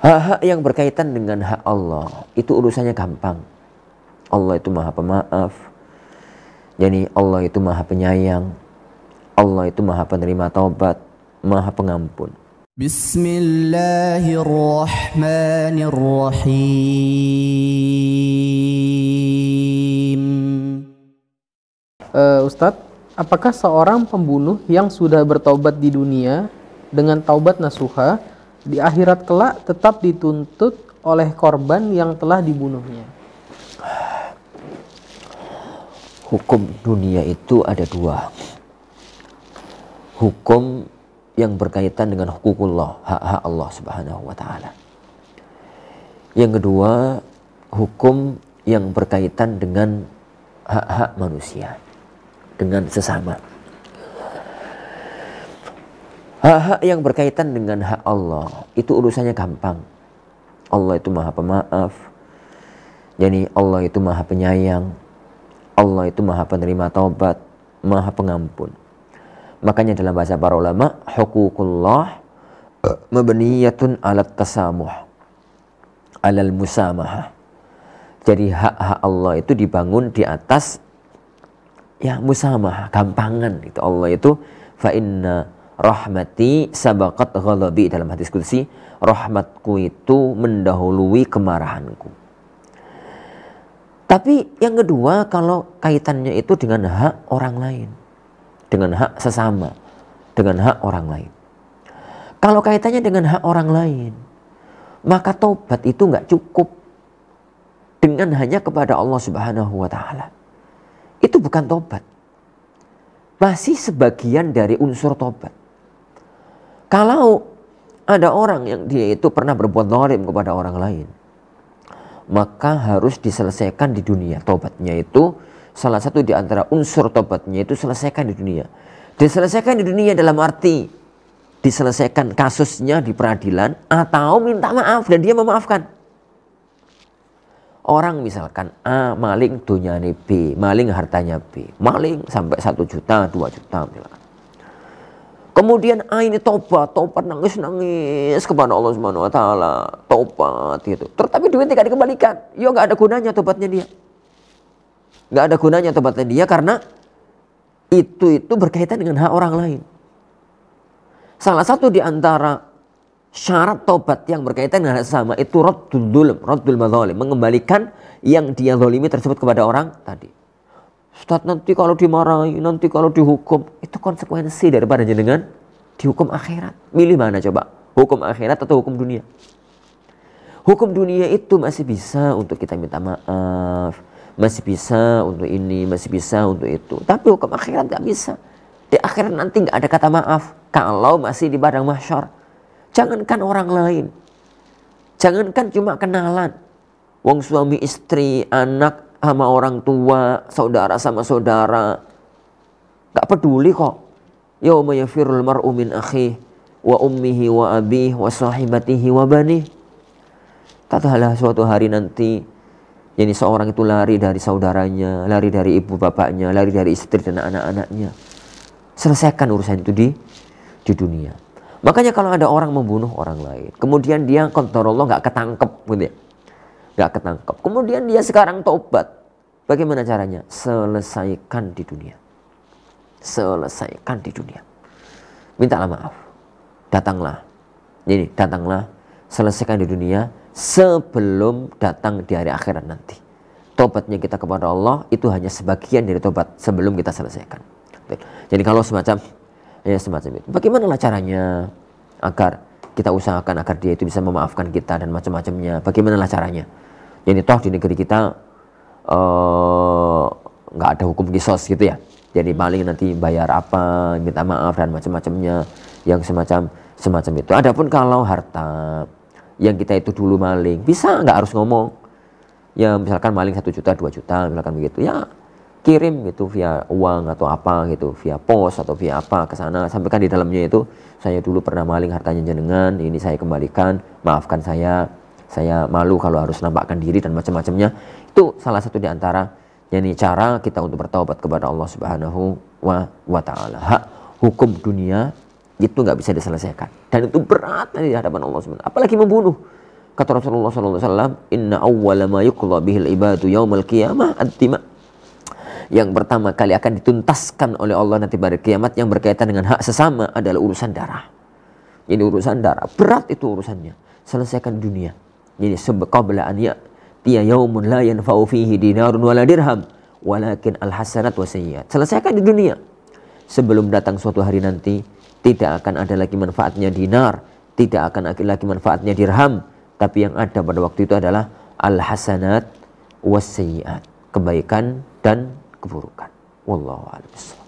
Hak-hak yang berkaitan dengan hak Allah itu urusannya gampang. Allah itu maha pemaaf. Jadi Allah itu maha penyayang. Allah itu maha penerima taubat, maha pengampun. Bismillahirrahmanirrahim. Ustadz, apakah seorang pembunuh yang sudah bertaubat di dunia dengan taubat nasuha di akhirat kelak tetap dituntut oleh korban yang telah dibunuhnya? Hukum dunia itu ada dua. Hukum yang berkaitan dengan hukukullah, hak-hak Allah Subhanahu wa ta'ala. Yang kedua, hukum yang berkaitan dengan hak-hak manusia, dengan sesama. Hak-hak yang berkaitan dengan hak Allah itu urusannya gampang. Allah itu maha pemaaf. Jadi Allah itu maha penyayang. Allah itu maha penerima taubat, maha pengampun. Makanya dalam bahasa para ulama, huququllah mabniyatun 'alat tasamuh, 'alal musamahah. Jadi hak-hak Allah itu dibangun di atas ya musamahah, gampangan gitu. Allah itu fa inna rahmati sabaqat ghadabi, dalam hadis qudsi, rahmatku itu mendahului kemarahanku. Tapi yang kedua, kalau kaitannya itu dengan hak orang lain, dengan hak sesama, dengan hak orang lain. Kalau kaitannya dengan hak orang lain, maka taubat itu nggak cukup dengan hanya kepada Allah Subhanahu wa ta'ala. Itu bukan taubat. Masih sebagian dari unsur taubat. Kalau ada orang yang dia itu pernah berbuat zalim kepada orang lain, maka harus diselesaikan di dunia. Taubatnya itu salah satu di antara unsur taubatnya itu selesaikan di dunia. Diselesaikan di dunia dalam arti diselesaikan kasusnya di peradilan atau minta maaf dan dia memaafkan. Orang misalkan A maling dunyane B, maling hartanya B, maling sampai 1 juta, 2 juta misalkan. Kemudian ini taubat nangis-nangis kepada Allah Subhanahu wa ta'ala, taubat gitu. Tapi duit tidak dikembalikan. Ya nggak ada gunanya taubatnya dia. Nggak ada gunanya taubatnya dia karena itu berkaitan dengan hak orang lain. Salah satu di antara syarat taubat yang berkaitan dengan hak sama itu raddul madzalim, mengembalikan yang dia zalimi tersebut kepada orang tadi. Ustaz, nanti kalau dimarahi, nanti kalau dihukum, itu konsekuensi daripada jenengan dihukum akhirat. Milih mana coba? Hukum akhirat atau hukum dunia? Hukum dunia itu masih bisa untuk kita minta maaf, masih bisa untuk ini, masih bisa untuk itu. Tapi hukum akhirat gak bisa. Di akhirat nanti gak ada kata maaf kalau masih di padang mahsyar. Jangankan orang lain, jangankan cuma kenalan, wong suami istri, anak sama orang tua, saudara sama saudara, gak peduli kok. Yauma yafirul mar'u min akhihi wa ummihi wa abihi wa sahibatihi wa banih. Katalah suatu hari nanti, jadi seorang itu lari dari saudaranya, lari dari ibu bapaknya, lari dari istri dan anak-anaknya. Selesaikan urusan itu di dunia. Makanya kalau ada orang membunuh orang lain, kemudian dia kontrol Allah gak ketangkep gitu ya. Gak ketangkep. Kemudian dia sekarang taubat. Bagaimana caranya? Selesaikan di dunia. Selesaikan di dunia. Mintalah maaf. Datanglah. Jadi datanglah. Selesaikan di dunia sebelum datang di hari akhirat nanti. Taubatnya kita kepada Allah itu hanya sebagian dari taubat sebelum kita selesaikan. Jadi kalau semacam itu. Bagaimana caranya agar kita usahakan agar dia itu bisa memaafkan kita dan macam-macamnya. Bagaimana caranya? Jadi toh di negeri kita nggak ada hukum kisos gitu ya. Jadi paling nanti bayar apa, minta maaf dan macam-macamnya, yang semacam itu. Adapun kalau harta yang kita itu dulu maling, bisa nggak harus ngomong. Ya misalkan maling 1 juta, 2 juta, misalkan begitu. Ya kirim gitu via uang atau apa gitu, via pos atau via apa ke sana. Sampaikan di dalamnya itu, saya dulu pernah maling hartanya jenengan, ini saya kembalikan, maafkan saya malu kalau harus nampakkan diri dan macam-macamnya. Itu salah satu di antara yakni cara kita untuk bertaubat kepada Allah Subhanahu wa ta'ala. Hak hukum dunia itu nggak bisa diselesaikan dan itu berat di hadapan Allah Subhanahu. Apalagi membunuh. Kata Rasulullah SAW, inna awwala ma yuqla bihil ibadu yaumal qiyamah ad-dima. Yang pertama kali akan dituntaskan oleh Allah nanti pada kiamat yang berkaitan dengan hak sesama adalah urusan darah. Ini urusan darah, berat itu urusannya. Selesaikan dunia. Ini qabla an ya'tiya yaumun la yanfa'u fihi dinarun wala dirham walakin al-hasanat wa sayyi'at. Selesaikan di dunia. Sebelum datang suatu hari nanti, tidak akan ada lagi manfaatnya dinar, tidak akan ada lagi manfaatnya dirham, tapi yang ada pada waktu itu adalah al-hasanat was sayyi'at, kebaikan dan keburukan. Wallahu a'lam.